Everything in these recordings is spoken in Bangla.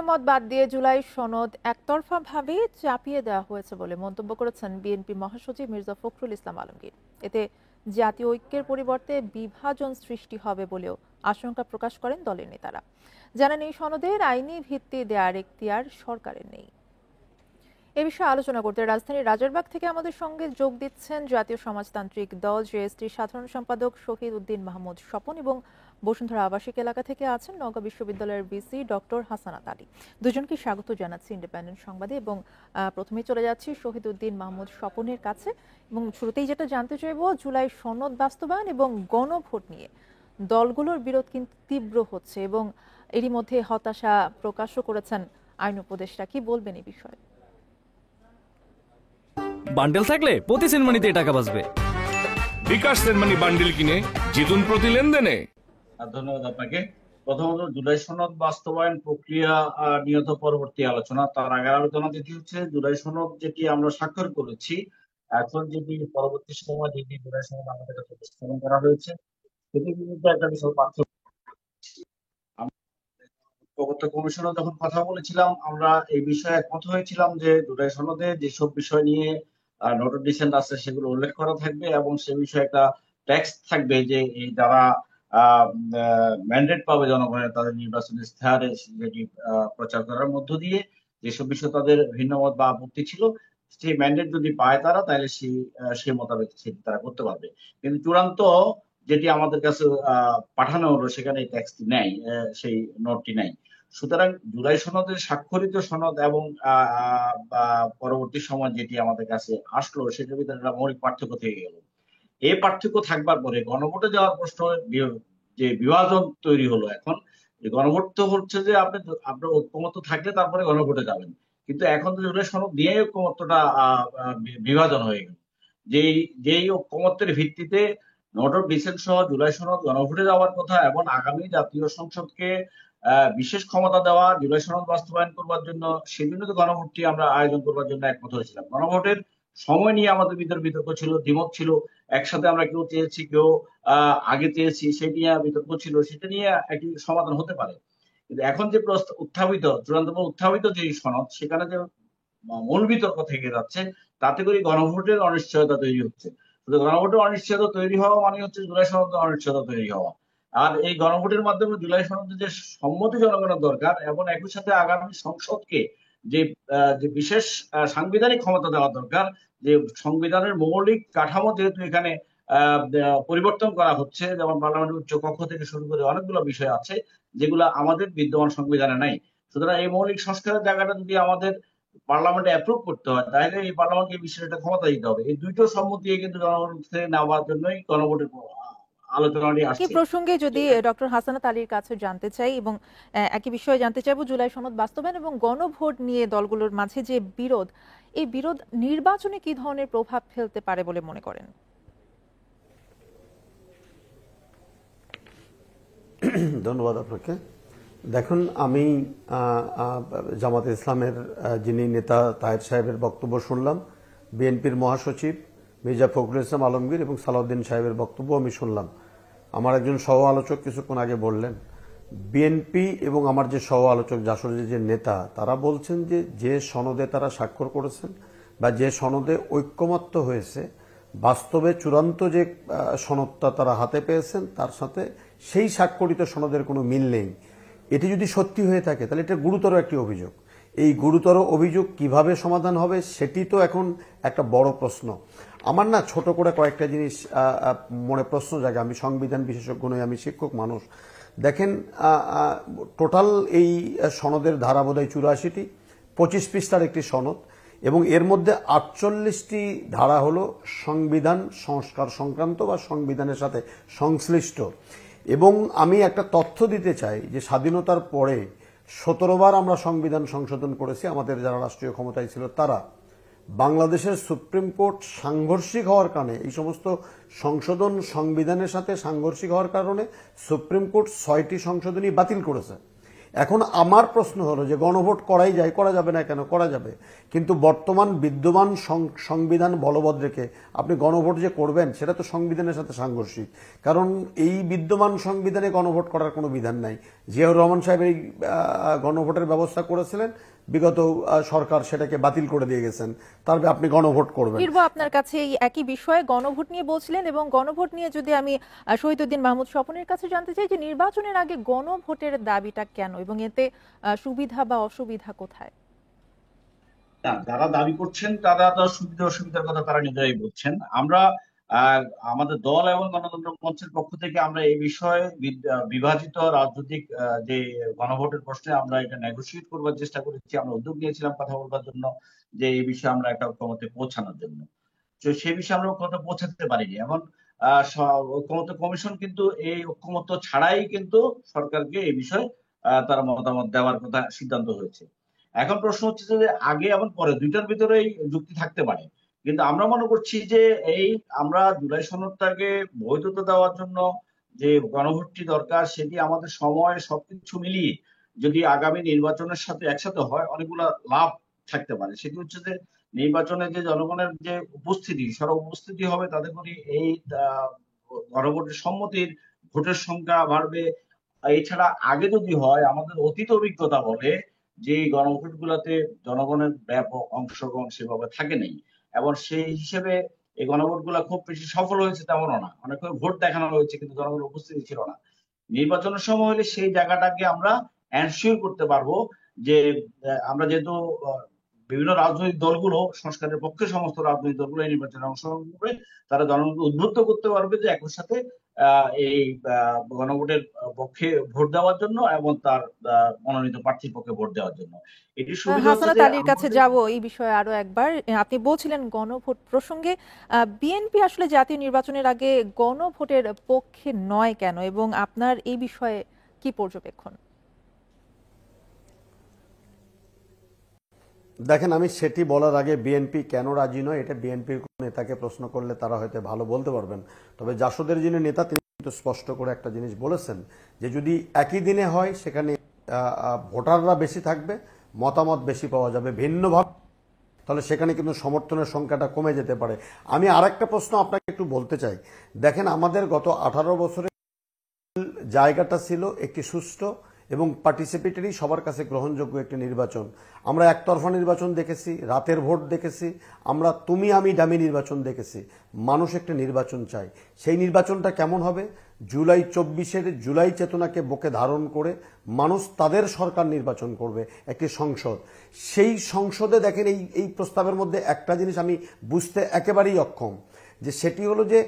মতামত বাদ দিয়ে জুলাই সনদ একতরফাভাবে চাপিয়ে দেওয়া হয়েছে বলে মন্তব্য করেছেন বিএনপি মহাসচিব মির্জা ফখরুল ইসলাম আলমগীর। এতে জাতীয় ঐক্যের পরিবর্তে বিভাজন সৃষ্টি হবে বলেও আশঙ্কা প্রকাশ করেন দলের নেতারা। জানান, এই সনদের আইনি ভিত্তি দেওয়ার এখতিয়ার সরকারের নেই। এ বিষয়ে আলোচনা করতে রাজধানীর রাজারবাগ থেকে আমাদের সঙ্গে যোগ দিচ্ছেন জাতীয় সমাজতান্ত্রিক দল জেএসটির সাধারণ সম্পাদক শহীদ উদ্দিন মাহমুদ স্বপন এবং বসুন্ধরা আবাসিক এলাকা থেকে আছেন নওগাঁ বিশ্ববিদ্যালয়ের ভিসি ডক্টর হাসানাত আলী। দুজনকে স্বাগত জানাচ্ছি ইন্ডিপেন্ডেন্ট সংবাদে। এবং প্রথমেই চলে যাচ্ছি শহীদ উদ্দিন মাহমুদ স্বপনের কাছে। এবং শুরুতেই যেটা জানতে চাইব, জুলাই সনদ বাস্তবায়ন এবং গণভোট নিয়ে দলগুলোর বিরোধ কিন্তু তীব্র হচ্ছে এবং এরই মধ্যে হতাশা প্রকাশও করেছেন আইন উপদেষ্টা। কি বলবেন এই বিষয়ে? বান্ডেল থাকলে প্রতি সেনমানিতে টাকা বাঁচবে। বিকাশ সেনমানি বান্ডেল কিনে জিতুন প্রতি লেনদেনে। ধন্যবাদ আপনাকে। প্রথমত জুলাই সনদ বাস্তবায়ন প্রক্রিয়া নিয়ত পরবর্তী আলোচনা, তার আগে আলোচনা যেটি হচ্ছে জুলাই সনদ যেটি আমরা স্বাক্ষর করেছি, এখন যেটি পরবর্তী সময় যেটি জুলাই সনদ আমাদের কাছে উপস্থাপন করা হয়েছে সেটির বিরুদ্ধে একটা বিশাল পার্থক্য। ঐক্যমত্য কমিশনে যখন কথা বলেছিলাম আমরা এই বিষয়ে একমত হয়েছিলাম যে জুলাই সনদে যেসব বিষয় নিয়ে নোট অফ ডিসেন্ট আছে সেগুলো উল্লেখ করা থাকবে এবং সে বিষয়ে একটা টেক্সট থাকবে যে এই যারা ম্যান্ডেট পাবে জনগণের তাদের নির্বাচনী ইশতেহারে যেটি প্রচার করার মধ্য দিয়ে যেসব বিষয় তাদের ভিন্নমত বা আপত্তি ছিল সেই ম্যান্ডেট যদি পায় তারা, তাহলে সেই মোতাবেক সেটি তারা করতে পারবে। কিন্তু চূড়ান্ত যেটি আমাদের কাছে পাঠানো হলো সেখানে এই টেক্সটটি নেই, সেই নোটটি নেই। সুতরাং জুলাই সনদের স্বাক্ষরিত সনদ এবং পরবর্তী সময় যেটি আমাদের কাছে আসলো সেটার ভিতরে একটা মৌলিক পার্থক্য থেকে গেল। এই পার্থক্য থাকবার পরে গণভোটে যাওয়ার প্রশ্ন যে বিভাজন তৈরি হলো, এখন গণভোট তো হচ্ছে যে আপনার ঐক্যমত্য থাকলে তারপরে গণভোটে যাবেন, কিন্তু এখন তো জুলাই সনদ দিয়ে ঐক্যমত্যটা বিভাজন হয়ে গেল। যেই ঐক্যমত্যের ভিত্তিতে নোট অফ ডিসেন্ট সহ জুলাই সনদ গণভোটে যাওয়ার কথা এবং আগামী জাতীয় সংসদকে বিশেষ ক্ষমতা দেওয়া জুলাই সনদ বাস্তবায়ন করবার জন্য, সেজন্য তো গণভোটটি আমরা আয়োজন করবার জন্য একমত হয়েছিলাম। গণভোটের সময় নিয়ে আমাদের বিতর্ক ছিল, দ্বিমত ছিল, একসাথে আমরা কেউ চেয়েছি কেউ আগে চেয়েছি, সেই নিয়ে বিতর্ক ছিল, সেটা নিয়ে একটি সমাধান হতে পারে। কিন্তু এখন যে চূড়ান্ত উত্থাপিত যে সনদ, সেখানে যে মূল বিতর্ক থেকে যাচ্ছে, তাতে করে গণভোটের অনিশ্চয়তা তৈরি হচ্ছে। গণভোটের অনিশ্চয়তা তৈরি হওয়া মানে হচ্ছে জুলাই সনদের অনিশ্চয়তা তৈরি হওয়া। আর এই গণভোটের মাধ্যমে জুলাই সনদে যে সম্মতি জনগণের দরকার এবং একই সাথে আগামী সংসদকে যে বিশেষ সাংবিধানিক ক্ষমতা দেওয়া দরকার, যে সংবিধানের মৌলিক কাঠামো যেহেতু এখানে পরিবর্তন করা হচ্ছে, যেমন পার্লামেন্টের উচ্চ কক্ষ থেকে শুরু করে অনেকগুলো বিষয় আছে যেগুলো আমাদের বিদ্যমান সংবিধানে নাই। সুতরাং এই মৌলিক সংস্কারের জায়গাটা যদি আমাদের পার্লামেন্টে অ্যাপ্রুভ করতে হয়, তাহলে এই পার্লামেন্টকে বিশেষ একটা ক্ষমতা দিতে হবে। এই দুইটো সম্মতি কিন্তু জনগণ থেকে নেওয়ার জন্যই গণভোটের আলোচনাটি আসছে। এই প্রসঙ্গে যদি ডক্টর হাসানাত আলীর কাছে জানতে চাই এবং একই বিষয়ে জানতে চাইবো, জুলাই সনদ বাস্তবায়ন এবং গণভোট নিয়ে দলগুলোর মাঝে যে বিরোধ, এই বিরোধ নির্বাচনে কি ধরনের প্রভাব ফেলতে পারে বলে মনে করেন? ধন্যবাদ আপনাকে। দেখুন, আমি জামাতে ইসলামের যিনি নেতা তাহের সাহেবের বক্তব্য শুনলাম, বিএনপির মহাসচিব মির্জা ফখরুল ইসলাম আলমগীর এবং সালাউদ্দিন সাহেবের বক্তব্য আমি শুনলাম। আমার একজন সহ আলোচক কিছুক্ষণ আগে বললেন, বিএনপি এবং আমার যে সহ আলোচক জাসদের যে নেতা, তারা বলছেন যে সনদে তারা স্বাক্ষর করেছেন বা যে সনদে ঐক্যমত্য হয়েছে, বাস্তবে চূড়ান্ত যে সনদটা তারা হাতে পেয়েছেন তার সাথে সেই স্বাক্ষরিত সনদের কোনো মিল নেই। এটি যদি সত্যি হয়ে থাকে তাহলে এটা গুরুতর একটি অভিযোগ। এই গুরুতর অভিযোগ কিভাবে সমাধান হবে সেটি তো এখন একটা বড় প্রশ্ন। আমার না ছোট করে কয়েকটা জিনিস মনে প্রশ্ন জাগে। আমি সংবিধান বিশেষজ্ঞ নই, আমি শিক্ষক মানুষ। দেখেন, টোটাল এই সনদের ধারা বোধহয় 84টি, 25 পৃষ্ঠার একটি সনদ এবং এর মধ্যে 48টি ধারা হলো সংবিধান সংস্কার সংক্রান্ত বা সংবিধানের সাথে সংশ্লিষ্ট। এবং আমি একটা তথ্য দিতে চাই যে স্বাধীনতার পরে 17 বার আমরা সংবিধান সংশোধন করেছি। আমাদের যারা রাষ্ট্রীয় ক্ষমতায় ছিল তারা, বাংলাদেশের সুপ্রিম কোর্ট সাংঘর্ষিক হওয়ার কারণে এই সমস্ত সংশোধন সংবিধানের সাথে সাংঘর্ষিক হওয়ার কারণে সুপ্রিম কোর্ট 6টি সংশোধনী বাতিল করেছে এখন আমার প্রশ্ন হলো যে গণভোট করাই যায়, করা যাবে না কেন? করা যাবে, কিন্তু বর্তমান বিদ্যমান সংবিধান বলবৎ রেখে আপনি গণভোট যে করবেন সেটা তো সংবিধানের সাথে সাংঘর্ষিক। কারণ এই বিদ্যমান সংবিধানে গণভোট করার কোনো বিধান নাই। জিয়াউর রহমান সাহেব এই গণভোটের ব্যবস্থা করেছিলেন, বিগত সরকার সেটাকে বাতিল করে দিয়ে গেছেন, তারপরে আপনি গণভোট করবেন। ফিরবো আপনার কাছে এই একই বিষয়ে, গণভোট নিয়ে বলছিলেন, এবং গণভোট নিয়ে যদি আমি শহীদুদ্দিন মাহমুদ স্বপনের কাছে জানতে চাই যে নির্বাচনের আগে গণভোটের দাবিটা কেন, এবং এতে সুবিধা বা অসুবিধা কোথায়? না, যারা দাবি করছেন তারা তো সুবিধা অসুবিধার কথা তারা নিজেরাই বলছেন। আমরা আমাদের দল এবং গণতন্ত্র মঞ্চের পক্ষ থেকে আমরা এই বিষয়ে বিভাজিত রাজনৈতিক যে গণভোটের প্রশ্নে আমরা এটা নেগোসিয়েট করবার চেষ্টা করেছি। আমরা উদ্যোগ নিয়েছিলাম কথা বলবার জন্য যে এই বিষয়ে আমরা একটা ঐক্যমত্যে পৌঁছানোর জন্য। তো সেই বিষয়ে আমরা ঐক্যমত্যে পৌঁছাতে পারিনি। এমন ঐক্যমত্য কমিশন কিন্তু এই ঐক্যমত্য ছাড়াই কিন্তু সরকারকে এই বিষয়ে তারা মতামত দেওয়ার কথা সিদ্ধান্ত হয়েছে। এখন প্রশ্ন হচ্ছে যে আগে এবং পরে দুইটার ভিতরেই যুক্তি থাকতে পারে, কিন্তু আমরা মনে করছি যে এই আমরা জুলাই সনদটাকে বৈধতা দেওয়ার জন্য যে গণভোটটি দরকার সেটি আমাদের সময় সবকিছু মিলিয়ে যদি আগামী নির্বাচনের সাথে একসাথে হয় অনেকগুলো লাভ থাকতে পারে। সেটি হচ্ছে যে নির্বাচনে যে জনগণের যে উপস্থিতি, সর্ব উপস্থিতি হবে তাদের করে এই গণভোটের সম্মতির ভোটের সংখ্যা বাড়বে। এছাড়া আগে যদি হয়, আমাদের অতীত অভিজ্ঞতা বলে যে গণভোট গুলাতে জনগণের ব্যাপক অংশগ্রহণ সেভাবে থাকে নাই, এবং সেই হিসেবে এই গণভোট গুলা খুব বেশি সফল হয়েছে তেমনও না। অনেক ভোট দেখানো হয়েছে কিন্তু জনগণের উপস্থিতি ছিল না। নির্বাচনের সময় হলে সেই জায়গাটাকে আমরা এনশিওর করতে পারবো যে আমরা যেহেতু বিভিন্ন রাজনৈতিক দলগুলো সংস্কারের পক্ষে, সমস্ত রাজনৈতিক দলগুলো এই নির্বাচনে অংশগ্রহণ করে তারা জনগণকে উদ্বুদ্ধ করতে পারবে যে একই সাথে এই গণভোটের পক্ষে ভোট দেওয়ার জন্য এবং তার মনোনীত প্রার্থীর পক্ষে ভোট দেওয়ার জন্য। এটির সুবিধা হচ্ছে হাসনাত যে আলীর কাছে যাব এই বিষয়ে আরো একবার। আপনি বলছিলেন গণভোট প্রসঙ্গে বিএনপি আসলে জাতীয় নির্বাচনের আগে গণভোটের পক্ষে নয় কেন, এবং আপনার এই বিষয়ে কি পর্যবেক্ষণ? দেখেন, আমি সেটি বলার আগে বিএনপি কেন রাজি নয় এটা বিএনপির নেতাকে প্রশ্ন করলে তারা হয়তো ভালো বলতে পারবেন। তবে জাসদের যিনি নেতা তিনি কিন্তু স্পষ্ট করে একটা জিনিস বলেছেন যে যদি একই দিনে হয় সেখানে ভোটাররা বেশি থাকবে, মতামত বেশি পাওয়া যাবে ভিন্নভাবে, তাহলে সেখানে কিন্তু সমর্থনের সংখ্যাটা কমে যেতে পারে। আমি আরেকটা প্রশ্ন আপনাকে একটু বলতে চাই। দেখেন, আমাদের গত 18 বছরে জায়গাটা ছিল একটি সুষ্ঠু এবং পার্টিসিপেটরি, সবার কাছে গ্রহণযোগ্য একটি নির্বাচন। আমরা একতরফা নির্বাচন দেখেছি, রাতের ভোট দেখেছি, আমরা তুমি আমি ডামি নির্বাচন দেখেছি। মানুষ একটা নির্বাচন চায়। সেই নির্বাচনটা কেমন হবে? জুলাই 24-এর জুলাই চেতনাকে বুকে ধারণ করে মানুষ তাদের সরকার নির্বাচন করবে, একটি সংসদ। সেই সংসদে দেখেন এই প্রস্তাবের মধ্যে একটা জিনিস আমি বুঝতে একেবারেই অক্ষম, যে সেটি হলো যে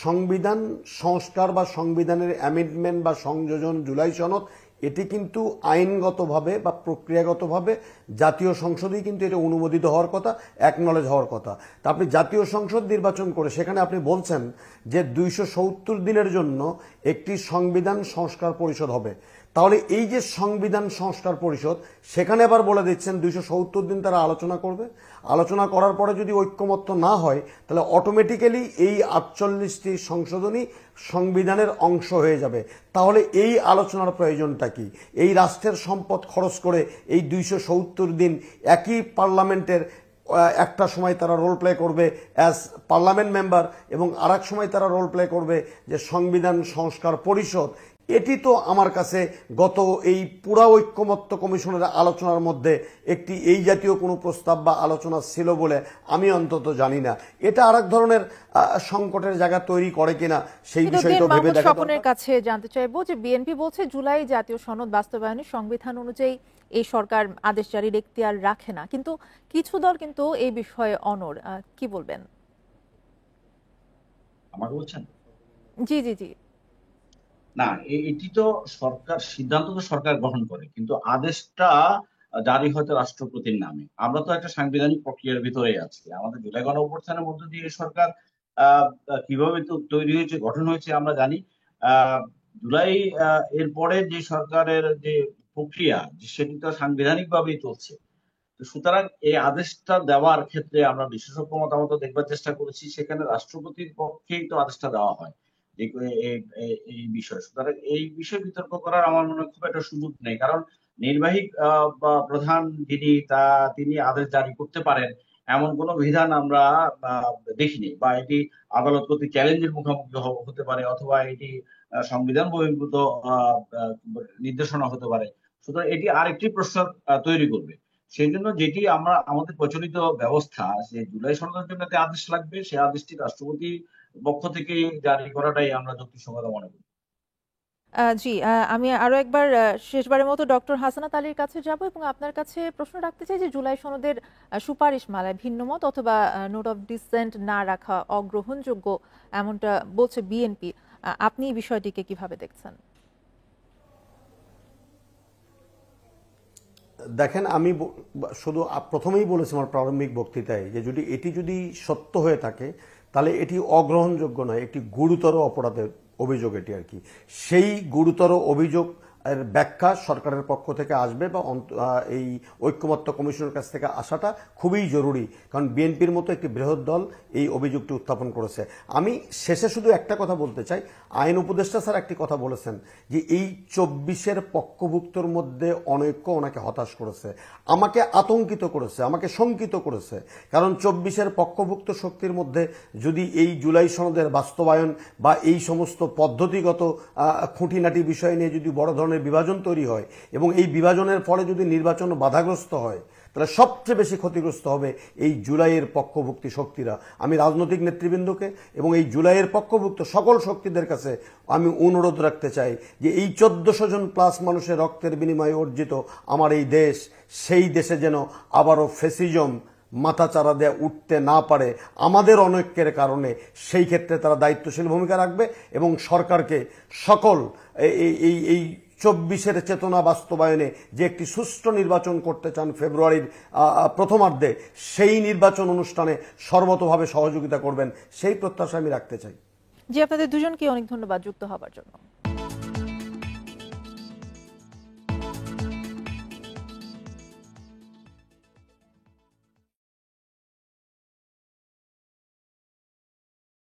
সংবিধান সংস্কার বা সংবিধানের অ্যামেন্ডমেন্ট বা সংযোজন জুলাই সনদ, এটি কিন্তু আইনগতভাবে বা প্রক্রিয়াগতভাবে জাতীয় সংসদেই কিন্তু এটা অনুমোদিত হওয়ার কথা, অ্যাকনলেজ হওয়ার কথা। তা আপনি জাতীয় সংসদ নির্বাচন করে সেখানে আপনি বলছেন যে 270 দিনের জন্য একটি সংবিধান সংস্কার পরিষদ হবে। তাহলে এই যে সংবিধান সংস্কার পরিষদ, সেখানে আবার বলে দিচ্ছেন 270 দিন তারা আলোচনা করবে। আলোচনা করার পরে যদি ঐক্যমত্য না হয় তাহলে অটোমেটিক্যালি এই 48টি সংশোধনী সংবিধানের অংশ হয়ে যাবে। তাহলে এই আলোচনার প্রয়োজনটা কি? এই রাষ্ট্রের সম্পদ খরচ করে এই 270 দিন একই পার্লামেন্টের একটা সময় তারা রোল প্লে করবে অ্যাজ পার্লামেন্ট মেম্বার, এবং আর এক সময় তারা রোল প্লে করবে যে সংবিধান সংস্কার পরিষদ। এটি তো আমার কাছে গত এই পুরা ঐক্যমত্য কমিশনের আলোচনার মধ্যে একটি এই জাতীয় কোনো প্রস্তাব বা আলোচনা ছিল বলে আমি অন্তত জানি না। এটা আরেক ধরনের সংকটের জায়গা তৈরি করে কিনা সেই বিষয়টা ভেবে দেখা দরকার। স্বপনের কাছে জানতে চাইবো যে বিএনপি বলছে জুলাই জাতীয় সনদ বাস্তবায়নে সংবিধান অনুযায়ী এই সরকার আদেশ জারির এখতিয়ার রাখে না, কিন্তু কিছু দল কিন্তু এই বিষয়ে অনড়। কি বলবেন? আমাকে বলছেন? জি জি জি। না, এটি তো সরকার, সিদ্ধান্ত তো সরকার গ্রহণ করে, কিন্তু আদেশটা জারি হয়তো রাষ্ট্রপতির নামে। আমরা তো একটা সাংবিধানিক প্রক্রিয়ার ভিতরে আছি। আমাদের জুলাই গণ অভ্যুত্থানের মধ্য দিয়ে এই সরকার কিভাবে তো তৈরি হয়েছে, গঠন হয়েছে আমরা জানি। আহ জুলাই এরপরে যে সরকারের যে প্রক্রিয়া সেটি তো সাংবিধানিক ভাবেই চলছে। তো সুতরাং এই আদেশটা দেওয়ার ক্ষেত্রে আমরা বিশেষজ্ঞ মতামত দেখবার চেষ্টা করেছি, সেখানে রাষ্ট্রপতির পক্ষেই তো আদেশটা দেওয়া হয় এই বিষয়। সুতরাং এই বিষয়ে বিতর্ক করার আমার মনে হয় খুব একটা সুযোগ নেই, কারণ নির্বাহী বা প্রধান তিনি আদেশ জারি করতে পারেন এমন কোনো বিধান আমরা দেখিনি, বা এটি আদালত কর্তৃক চ্যালেঞ্জের মুখোমুখি হতে পারে, অথবা এটি সংবিধান বহির্ভূত নির্দেশনা হতে পারে। সুতরাং এটি আরেকটি প্রশ্ন তৈরি করবে। সেই জন্য যেটি আমরা আমাদের প্রচলিত ব্যবস্থা, যে জুলাই সনদের জন্য যে আদেশ লাগবে, সেই আদেশটি রাষ্ট্রপতির পক্ষ থেকে জারি করাটাই আমরা যুক্তিসঙ্গত মনে করি। জি, আমি আরো একবার শেষবারের মতো ডক্টর হাসানাত আলীর কাছে যাব এবং আপনার কাছে প্রশ্ন রাখতে চাই যে জুলাই সনদের সুপারিশ মালায় ভিন্নমত অথবা নোট অফ ডিসেন্ট না রাখা অগ্রহণযোগ্য এমনটা বলছে বিএনপি। আপনি এই বিষয়টিকে কিভাবে দেখছেন? দেখেন, আমি শুধু প্রথমেই বলেছি আমার প্রারম্ভিক বক্তৃতায় যে এটি যদি সত্য হয়ে থাকে তাহলে এটি অগ্রহণযোগ্য নয়, একটি গুরুতর অপরাধের অভিযোগ এটি আর কি। সেই গুরুতর অভিযোগ এর ব্যাখ্যা সরকারের পক্ষ থেকে আসবে, বা এই ঐক্যমত্য কমিশনের কাছ থেকে আসাটা খুবই জরুরি, কারণ বিএনপির মতো একটি বৃহৎ দল এই অভিযোগটি উত্থাপন করেছে। আমি শেষে শুধু একটা কথা বলতে চাই, আইন উপদেষ্টা স্যার একটি কথা বলেছেন যে এই 24-এর পক্ষভুক্তর মধ্যে অনৈক্য ওনাকে হতাশ করেছে, আমাকে আতঙ্কিত করেছে, আমাকে শঙ্কিত করেছে। কারণ 24-এর পক্ষভুক্ত শক্তির মধ্যে যদি এই জুলাই সনদের বাস্তবায়ন বা এই সমস্ত পদ্ধতিগত খুঁটিনাটি বিষয় নিয়ে যদি বড় ধরনের বিভাজন তৈরি হয় এবং এই বিভাজনের ফলে যদি নির্বাচন বাধাগ্রস্ত হয়, তাহলে সবচেয়ে বেশি ক্ষতিগ্রস্ত হবে এই জুলাইয়ের পক্ষভুক্তি শক্তিরা। আমি রাজনৈতিক নেতৃবৃন্দকে এবং এই জুলাইয়ের পক্ষভুক্ত সকল শক্তিদের কাছে আমি অনুরোধ রাখতে চাই যে এই 1400 জন প্লাস মানুষের রক্তের বিনিময়ে অর্জিত আমার এই দেশ, সেই দেশে যেন আবারও ফ্যাসিজম মাথাচাড়া দিয়ে উঠতে না পারে আমাদের অনৈক্যের কারণে। সেই ক্ষেত্রে তারা দায়িত্বশীল ভূমিকা রাখবে এবং সরকারকে সকল এই 24-এর চেতনা বাস্তবায়নে যে একটি সুষ্ঠু নির্বাচন করতে চান ফেব্রুয়ারির প্রথমার্ধে, সেই নির্বাচন অনুষ্ঠানে সর্বতোভাবে সহযোগিতা করবেন, সেই প্রত্যাশা আমি রাখতে চাই। জি, আপনাদের দুজনকে অনেক ধন্যবাদ যুক্ত হবার জন্য।